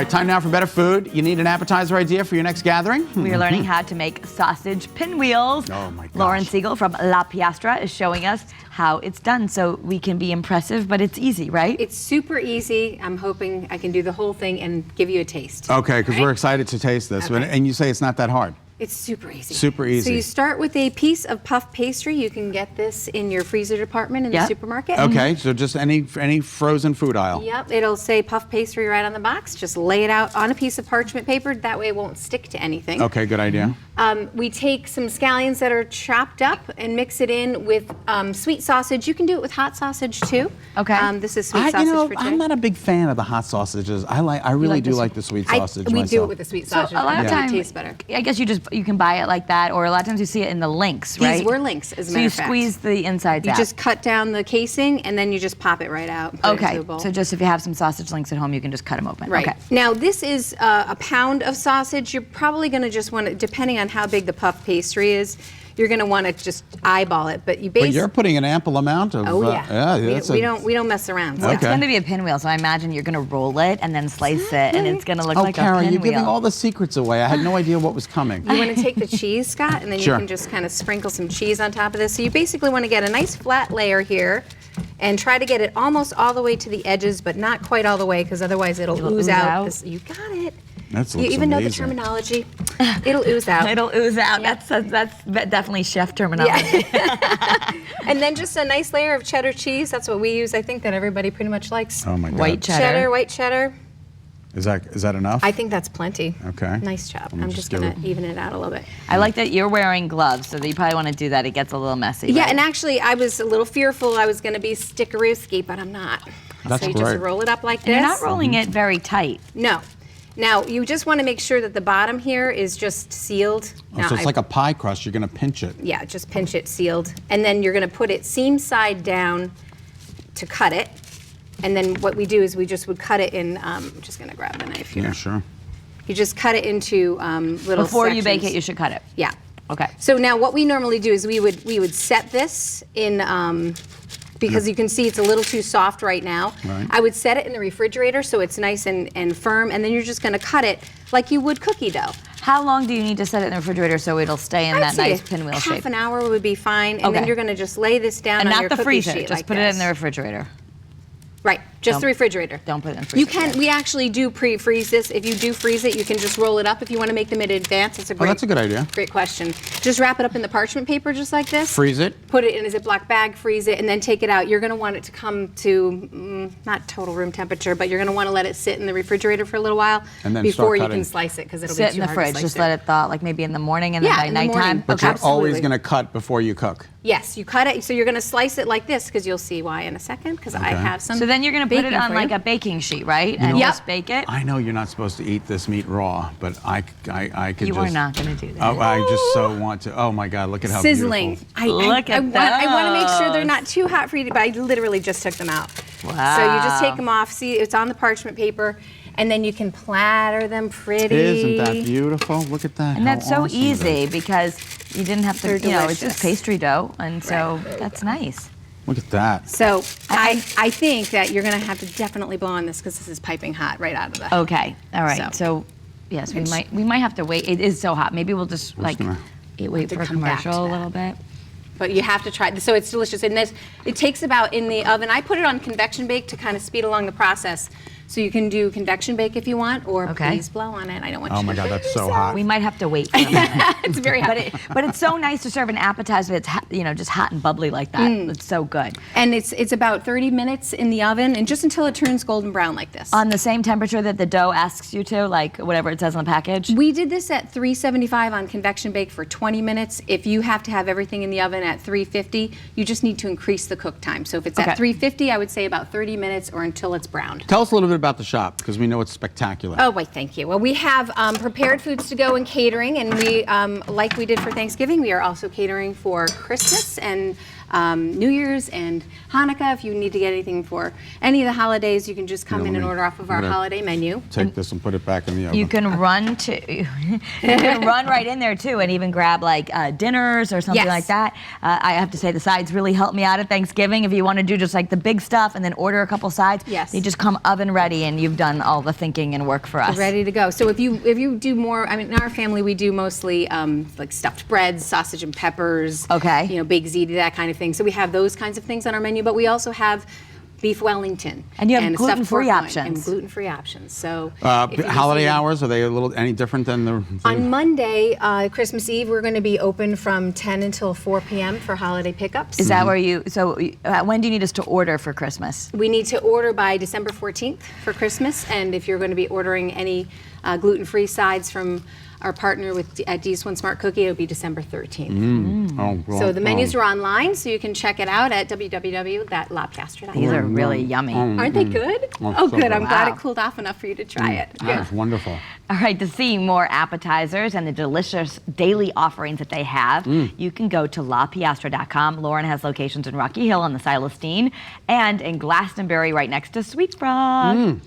All right, time now for better food. You need an appetizer idea for your next gathering? We are learning how to make sausage pinwheels. Oh my gosh. Lauren Siegel from La Piastra is showing us how it's done so we can be impressive, but it's easy, right? It's super easy. I'm hoping I can do the whole thing and give you a taste. Okay, because we're excited to taste this. Okay. And you say it's not that hard. It's super easy. Super easy. So you start with a piece of puff pastry. You can get this in your freezer department in the supermarket. Okay, so just any frozen food aisle. Yep, it'll say puff pastry right on the box. Just lay it out on a piece of parchment paper. That way it won't stick to anything. Okay, good idea. We take some scallions that are chopped up and mix it in with sweet sausage. You can do it with hot sausage too. Okay. This is sweet sausage for today. I'm not a big fan of the hot sausages. I really do like the sweet sausage We myself. do it with the sweet sausage. So a lot of times, it tastes better. I guess you can buy it like that, or a lot of times you see it in the links, right? These were links, as a matter of fact. So you squeeze the insides out. You just cut down the casing and then you just pop it right out. And put it into a bowl. So just if you have some sausage links at home, you can just cut them open. Right. Okay. Now this is a pound of sausage. You're probably going to just want to, depending on how big the puff pastry is, you're going to want to just eyeball it. But you basically. But you're putting an ample amount of. Oh yeah. We don't mess around. Well, it's going to be a pinwheel, so I imagine you're going to roll it and then slice it, and it's going to look like a pinwheel. Karen, you're giving all the secrets away. I had no idea what was coming. You want to take the cheese, Scott, and then you can just kind of sprinkle some cheese on top of this. So you basically want to get a nice flat layer here and try to get it almost all the way to the edges, but not quite all the way, because otherwise it'll ooze out. You got it. You even know the terminology. It'll ooze out. It'll ooze out. Yep. That's definitely chef terminology. Yeah. And then just a nice layer of cheddar cheese. That's what we use. I think that everybody pretty much likes. Oh my God. White cheddar. White cheddar. Is that enough? I think that's plenty. Okay. Nice job. I'm just going to even it out a little bit. I like that you're wearing gloves, so that you probably want to do that. It gets a little messy. Yeah, right? and actually I was a little fearful I was going to be stickarooski, but I'm not. That's so you great. just roll it up like this. And you're not rolling it very tight. No. Now, you just want to make sure that the bottom here is just sealed. Oh, so it's like a pie crust. You're going to pinch it. Yeah, just pinch it sealed. And then you're going to put it seam side down to cut it. And then what we do is we just would cut it in, I'm just going to grab the knife here. Yeah, sure. You just cut it into little Before sections. you bake it, you should cut it. Yeah. Okay. So now what we normally do is we would set this in, because you can see it's a little too soft right now. Right. I would set it in the refrigerator so it's nice and firm, and then you're just going to cut it like you would cookie dough. How long do you need to set it in the refrigerator so it'll stay in that nice pinwheel shape? Half an hour would be fine, and then you're going to just lay this down on your not the cookie freezer, sheet just like put this. it in the refrigerator. Right, just the refrigerator. Don't put it in the freezer. You can. We actually do pre-freeze this. If you do freeze it, you can just roll it up. If you want to make them in advance, it's a great. Oh, that's a good idea. Great question. Just wrap it up in the parchment paper, just like this. Freeze it. Put it in a Ziploc bag, freeze it, and then take it out. You're going to want it to come to not total room temperature, but you're going to want to let it sit in the refrigerator for a little while and then before you cutting. can slice it, because it'll Sit be too in the hard fridge. to slice Just it. let it thaw, like maybe in the morning, and then by in the nighttime. morning. But you're always going to cut before you cook. Yes, you cut it. So you're going to slice it like this, because you'll see why in a second. Because I have some. So then you're going to put it bacon on for like you. a baking sheet, right? And just bake it. I know you're not supposed to eat this meat raw, but I could You just. are not going to do that. Oh, I just so want to. Oh my God, look at how Sizzling. beautiful. Look at I want to make sure they're those. not too hot for you, but I literally just took them out. Wow. So you just take them off. See, it's on the parchment paper, and then you can platter them pretty. Isn't that beautiful? Look at that. And How that's so awesome it easy is. because you didn't have to, They're it's just delicious. pastry dough, and so that's nice. Look at that. So I think that you're going to have to definitely blow on this, because this is piping hot right out of the. Okay, all right. So- So, yes, we might have to wait. It is so hot. Maybe we'll just wait to for a come back to commercial a that. little bit. But you have to try. So it's delicious. And this, it takes about in the oven. I put it on convection bake to kind of speed along the process. So you can do convection bake if you want, or please blow on it. I don't want you Oh my to God, that's so freeze hot. We might have to wait for a minute. It's very hot. But it's so nice to serve an appetizer that's just hot and bubbly like that. It's so good. And it's about 30 minutes in the oven, and just until it turns golden brown like this. On the same temperature that the dough asks you to, like whatever it says on the package. We did this at 375 on convection bake for 20 minutes. If you have to have everything in the oven at 350, you just need to increase the cook time. So if it's at 350, I would say about 30 minutes or until it's browned. Tell us a little bit about the shop, because we know it's spectacular. Oh, wait, thank you. Well, we have prepared foods to go and catering, and we, like we did for Thanksgiving, we are also catering for Christmas and New Year's and Hanukkah. If you need to get anything for any of the holidays, you can just come in and order off of our holiday menu. Take this and put it back in the oven. You can run to, you can run right in there too, and even grab like dinners or something like that. I have to say the sides really help me out at Thanksgiving. If you want to do just like the big stuff and then order a couple sides, they just come oven ready, and you've done all the thinking and work for us. Ready to go. So if you do more, I mean, in our family we do mostly like stuffed breads, sausage and peppers. Okay. You know, baked ziti, that kind of thing. So we have those kinds of things on our menu, but we also have beef Wellington. And you have gluten-free options. And gluten-free options. So holiday hours, are they any different than the? On Monday, Christmas Eve, we're going to be open from 10 until 4 p.m. for holiday pickups. Is that where you? So when do you need us to order for Christmas? We need to order by December 14th for Christmas, and if you're going to be ordering any gluten-free sides from our partner at D's One Smart Cookie, it'll be December 13th. So the menus are online, so you can check it out at www.lapiastra.com. These are really yummy. Aren't they good? Oh, so good. good. I'm glad it cooled off enough for you to try it. That's wonderful. All right, to see more appetizers and the delicious daily offerings that they have, you can go to lapiastra.com. Lauren has locations in Rocky Hill on the Silestine and in Glastonbury right next to Sweet Frog.